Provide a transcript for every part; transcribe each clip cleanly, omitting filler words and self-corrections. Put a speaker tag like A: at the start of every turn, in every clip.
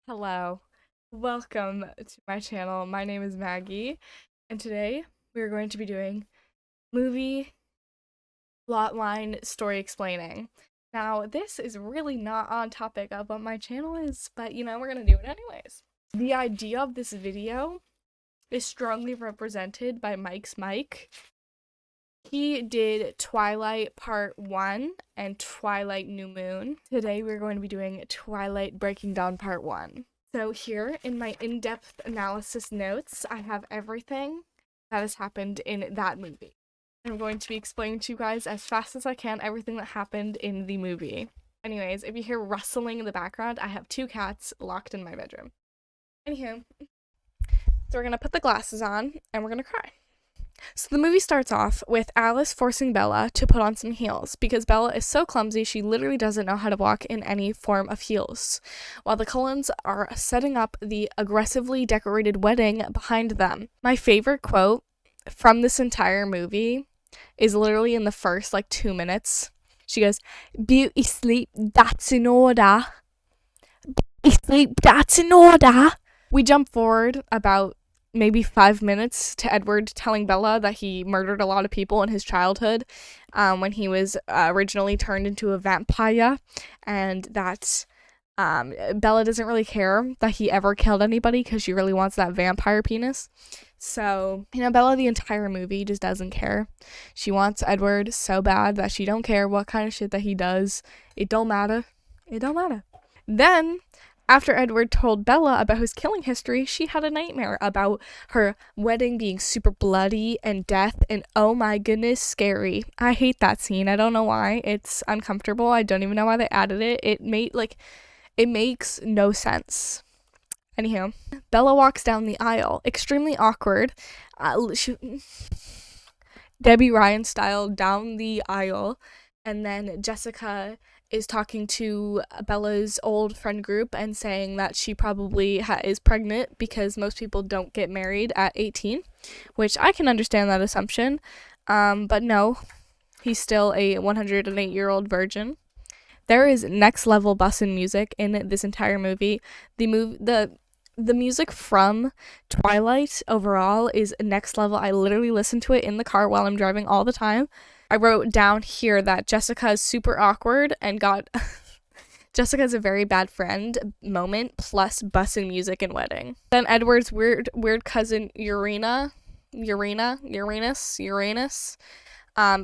A: Hello, welcome to my channel. My name is Maggie, and today we are going to be doing movie plotline story explaining. Now, this is really not on topic of what my channel is, but we're gonna do it anyways. The idea of this video is strongly represented by Mike's Mike. He did Twilight Part 1 and Twilight New Moon. Today we're going to be doing Twilight Breaking Down Part 1. So here in my in-depth analysis notes, I have everything that has happened in that movie. I'm going to be explaining to you guys as fast as I can everything that happened in the movie. Anyways, if you hear rustling in the background, I have 2 cats locked in my bedroom. Anywho, so we're gonna put the glasses on and we're gonna cry. So the movie starts off with Alice forcing Bella to put on some heels because Bella is so clumsy she literally doesn't know how to walk in any form of heels, while the Cullens are setting up the aggressively decorated wedding behind them. My favorite quote from this entire movie is literally in the first 2 minutes. She goes, "Beauty sleep, that's in order. Beauty sleep, that's in order." We jump forward about maybe 5 minutes to Edward telling Bella that he murdered a lot of people in his childhood when he was originally turned into a vampire, and that Bella doesn't really care that he ever killed anybody because she really wants that vampire penis. So, Bella the entire movie just doesn't care. She wants Edward so bad that she don't care what kind of shit that he does. It don't matter. It don't matter. Then, after Edward told Bella about his killing history, she had a nightmare about her wedding being super bloody and death, and oh my goodness, scary. I hate that scene. I don't know why. It's uncomfortable. I don't even know why they added it. It makes no sense. Anyhow, Bella walks down the aisle, extremely awkward. Debbie Ryan style down the aisle, and then Jessica is talking to Bella's old friend group and saying that she probably is pregnant because most people don't get married at 18, which I can understand that assumption, but no, he's still a 108-year-old virgin. There is next level bussin' music in this entire movie. The music from Twilight overall is next level. I literally listen to it in the car while I'm driving all the time. I wrote down here that Jessica is super awkward and got Jessica's a very bad friend moment plus bussin' music and wedding. Then Edward's weird cousin Uranus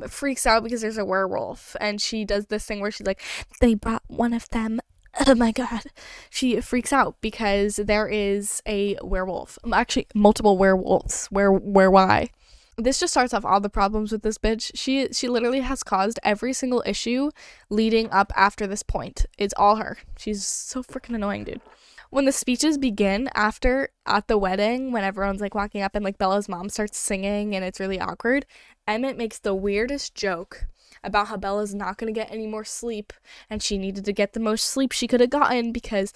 A: freaks out because there's a werewolf, and she does this thing where she's like, "They brought one of them. Oh my god." She freaks out because there is a werewolf. Actually, multiple werewolves. Why? This just starts off all the problems with this bitch. She literally has caused every single issue leading up after this point. It's all her. She's so freaking annoying, dude. When the speeches begin at the wedding, when everyone's walking up and Bella's mom starts singing and it's really awkward, Emmett makes the weirdest joke about how Bella's not going to get any more sleep and she needed to get the most sleep she could have gotten because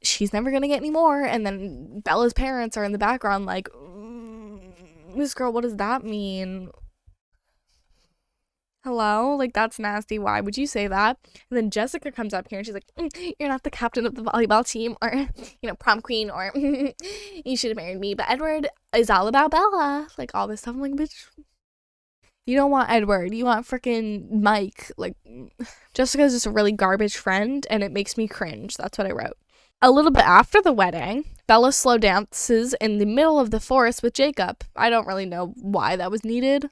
A: she's never going to get any more. And then Bella's parents are in the background this girl, what does that mean? Hello? That's nasty. Why would you say that? And then Jessica comes up here and she's like, "You're not the captain of the volleyball team or, prom queen, or you should have married me." But Edward is all about Bella. All this stuff. I'm like, bitch, you don't want Edward. You want freaking Mike. Jessica's just a really garbage friend and it makes me cringe. That's what I wrote. A little bit after the wedding, Bella slow dances in the middle of the forest with Jacob. I don't really know why that was needed.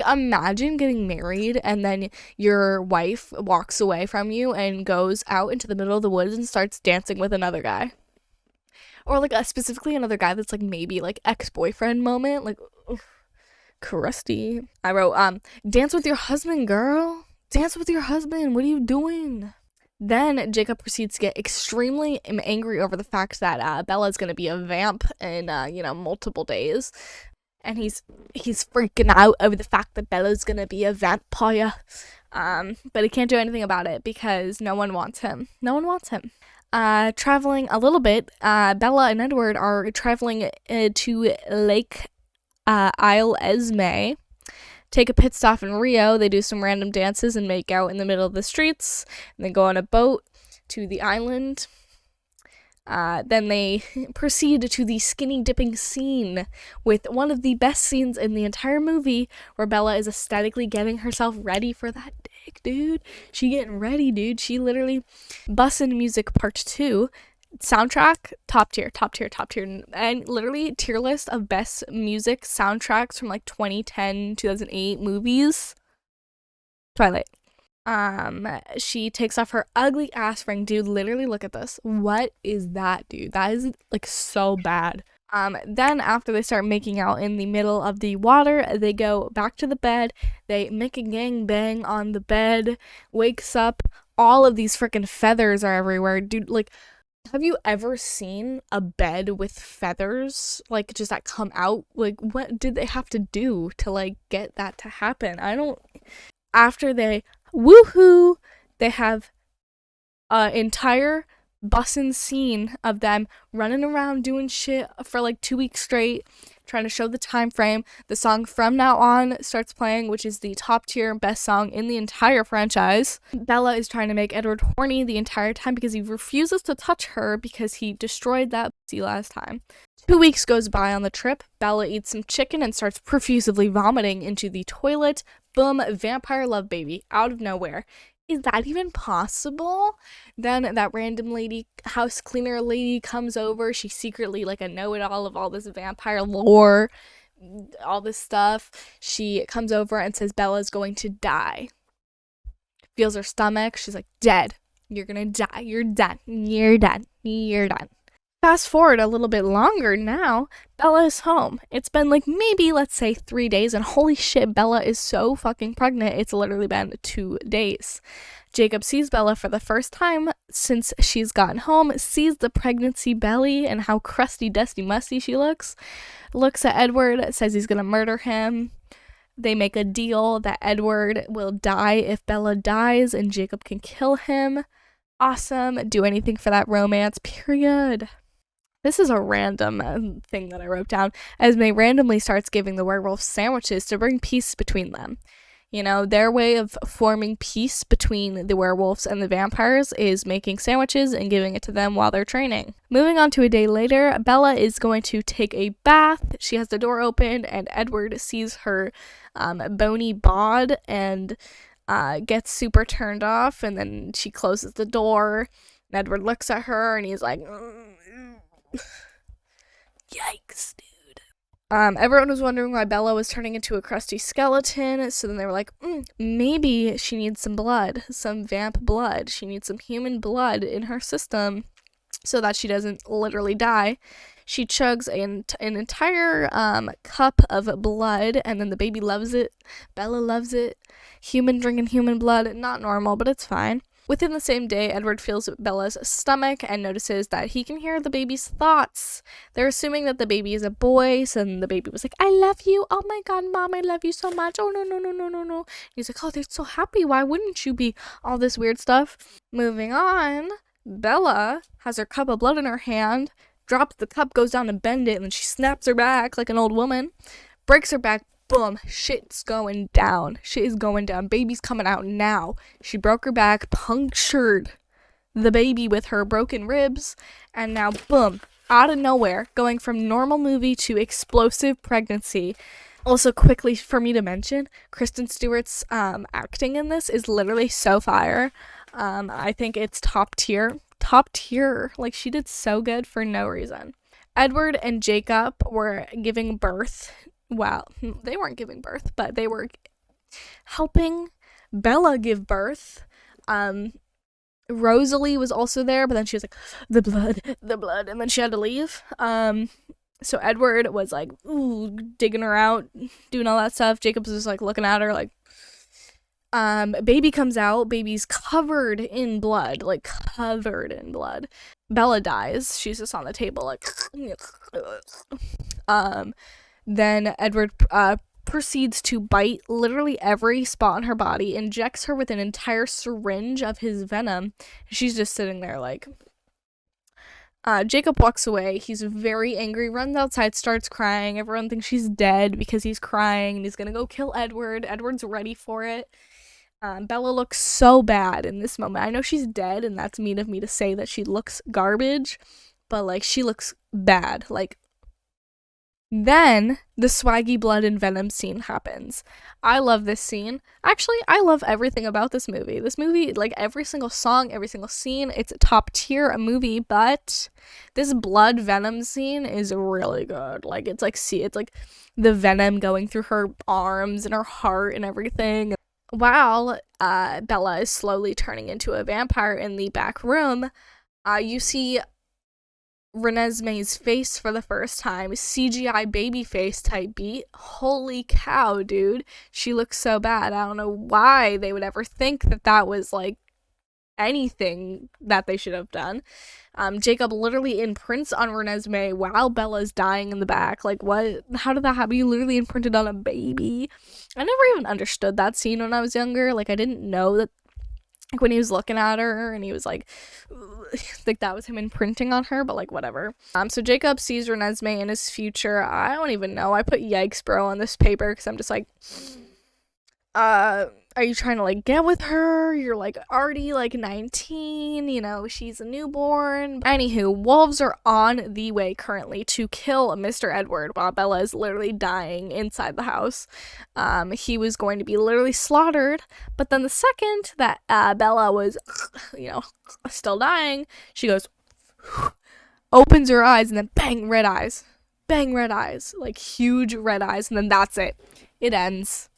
A: Imagine getting married and then your wife walks away from you and goes out into the middle of the woods and starts dancing with another guy. Or specifically another guy that's maybe ex-boyfriend moment. Crusty. I wrote, "Dance with your husband, girl. Dance with your husband. What are you doing?" Then Jacob proceeds to get extremely angry over the fact that Bella's gonna be a vamp in multiple days, and he's freaking out over the fact that Bella's gonna be a vampire, but he can't do anything about it because no one wants him. No one wants him. Traveling a little bit, Bella and Edward are traveling to Lake Isle Esme. Take a pit stop in Rio. They do some random dances and make out in the middle of the streets, and then go on a boat to the island. Then they proceed to the skinny dipping scene with one of the best scenes in the entire movie, where Bella is aesthetically getting herself ready for that dick, dude. She getting ready, dude. She literally bussin' music part 2. Soundtrack, top tier, and literally tier list of best music soundtracks from like 2010, 2008 movies. Twilight. She takes off her ugly ass ring, dude. Literally, look at this. What is that, dude? That is like so bad. Then after they start making out in the middle of the water, they go back to the bed. They make a gang bang on the bed. Wakes up. All of these freaking feathers are everywhere, dude. Like, have you ever seen a bed with feathers, like, just that come out? Like, what did they have to do to, like, get that to happen? After they woohoo, they have an entire bussin' scene of them running around doing shit for, like, 2 weeks straight, trying to show the time frame. The song From Now On starts playing, which is the top tier best song in the entire franchise. Bella is trying to make Edward horny the entire time because he refuses to touch her because he destroyed that pussy last time. 2 weeks goes by on the trip. Bella eats some chicken and starts profusely vomiting into the toilet. Boom, vampire love baby out of nowhere. Is that even possible? Then that random lady, house cleaner lady, comes over. She's secretly like a know-it-all of all this vampire lore, all this stuff. She comes over and says Bella's going to die. Feels her stomach. She's like, dead. You're gonna die. You're done. You're done. You're done. Fast forward a little bit longer now, Bella is home. It's been like maybe, let's say, 3 days, and holy shit, Bella is so fucking pregnant. It's literally been 2 days. Jacob sees Bella for the first time since she's gotten home, sees the pregnancy belly and how crusty, dusty, musty she looks at Edward, says he's gonna murder him. They make a deal that Edward will die if Bella dies and Jacob can kill him. Awesome. Do anything for that romance, period. This is a random thing that I wrote down. Esme randomly starts giving the werewolves sandwiches to bring peace between them. You know, their way of forming peace between the werewolves and the vampires is making sandwiches and giving it to them while they're training. Moving on to a day later, Bella is going to take a bath. She has the door open and Edward sees her bony bod and gets super turned off, and then she closes the door and Edward looks at her and he's like, yikes, dude. Everyone was wondering why Bella was turning into a crusty skeleton, so then they were like, maybe she needs some blood, some vamp blood. She needs some human blood in her system so that she doesn't literally die. She chugs an entire cup of blood, and then the baby loves it. Bella loves it. Human drinking human blood, not normal, but it's fine. Within the same day, Edward feels Bella's stomach and notices that he can hear the baby's thoughts. They're assuming that the baby is a boy, so then the baby was like, I love you. Oh my god, Mom, I love you so much. Oh, no, no, no, no, no, no. He's like, oh, they're so happy. Why wouldn't you be? All this weird stuff. Moving on, Bella has her cup of blood in her hand, drops the cup, goes down to bend it, and then she snaps her back like an old woman, breaks her back. Boom, shit's going down. Shit is going down. Baby's coming out now. She broke her back, punctured the baby with her broken ribs, and now, boom, out of nowhere, going from normal movie to explosive pregnancy. Also, quickly for me to mention, Kristen Stewart's acting in this is literally so fire. I think it's top tier. Top tier. Like, she did so good for no reason. Edward and Jacob were giving birth. Well, they weren't giving birth, but they were helping Bella give birth. Rosalie was also there, but then she was like, the blood, and then she had to leave. So Edward was like, ooh, digging her out, doing all that stuff. Jacob was just like looking at her like, baby comes out, baby's covered in blood, like covered in blood. Bella dies. She's just on the table like, then Edward proceeds to bite literally every spot on her body, injects her with an entire syringe of his venom. She's just sitting there like, Jacob walks away. He's very angry, runs outside, starts crying. Everyone thinks she's dead because he's crying and he's gonna go kill Edward. Edward's ready for it. Bella looks so bad in this moment. I know she's dead and that's mean of me to say that she looks garbage, but like she looks bad. Like then the swaggy blood and venom scene happens. I love this scene. Actually, I love everything about this movie. This movie, like every single song, every single scene, it's a top tier a movie, but this blood venom scene is really good. Like it's like it's like the venom going through her arms and her heart and everything. While Bella is slowly turning into a vampire in the back room, you see Renesmee's face for the first time. CGI baby face type beat. Holy cow, dude. She looks so bad. I don't know why they would ever think that that was like anything that they should have done. Jacob literally imprints on Renesmee while Bella's dying in the back. Like, what? How did that happen? You literally imprinted on a baby. I never even understood that scene when I was younger. Like, I didn't know that, like, when he was looking at her and he was like that was him imprinting on her, but like whatever. So Jacob sees Renesmee in his future. I don't even know. I put yikes bro on this paper because I'm just like, are you trying to like get with her? You're like already like 19, you know, she's a newborn. Anywho, wolves are on the way currently to kill Mr. Edward while Bella is literally dying inside the house. He was going to be literally slaughtered, but then the second that Bella was, you know, still dying, she goes, opens her eyes, and then bang, red eyes. Bang, red eyes. Like huge red eyes, and then that's it. It ends.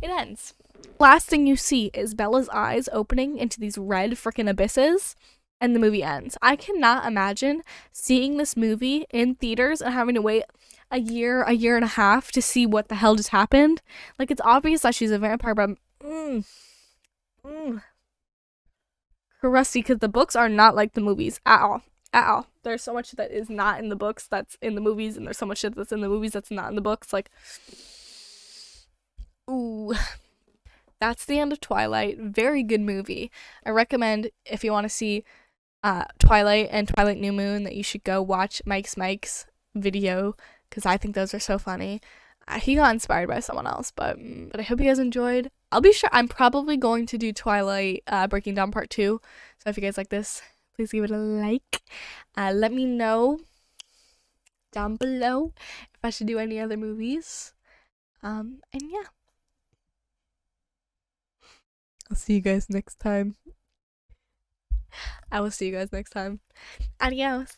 A: It ends. Last thing you see is Bella's eyes opening into these red freaking abysses, and the movie ends. I cannot imagine seeing this movie in theaters and having to wait a year and a half to see what the hell just happened. Like, it's obvious that she's a vampire, but crusty, because the books are not like the movies at all. At all. There's so much that is not in the books that's in the movies, and there's so much shit that's in the movies that's not in the books. Like, ooh. That's the end of Twilight. Very good movie. I recommend, if you want to see Twilight and Twilight New Moon, that you should go watch Mike's video, because I think those are so funny. He got inspired by someone else, but I hope you guys enjoyed. I'll be sure. I'm probably going to do Twilight Breaking Down Part 2. So if you guys like this, please give it a like. Let me know down below if I should do any other movies. And yeah. I'll see you guys next time. I will see you guys next time. Adios.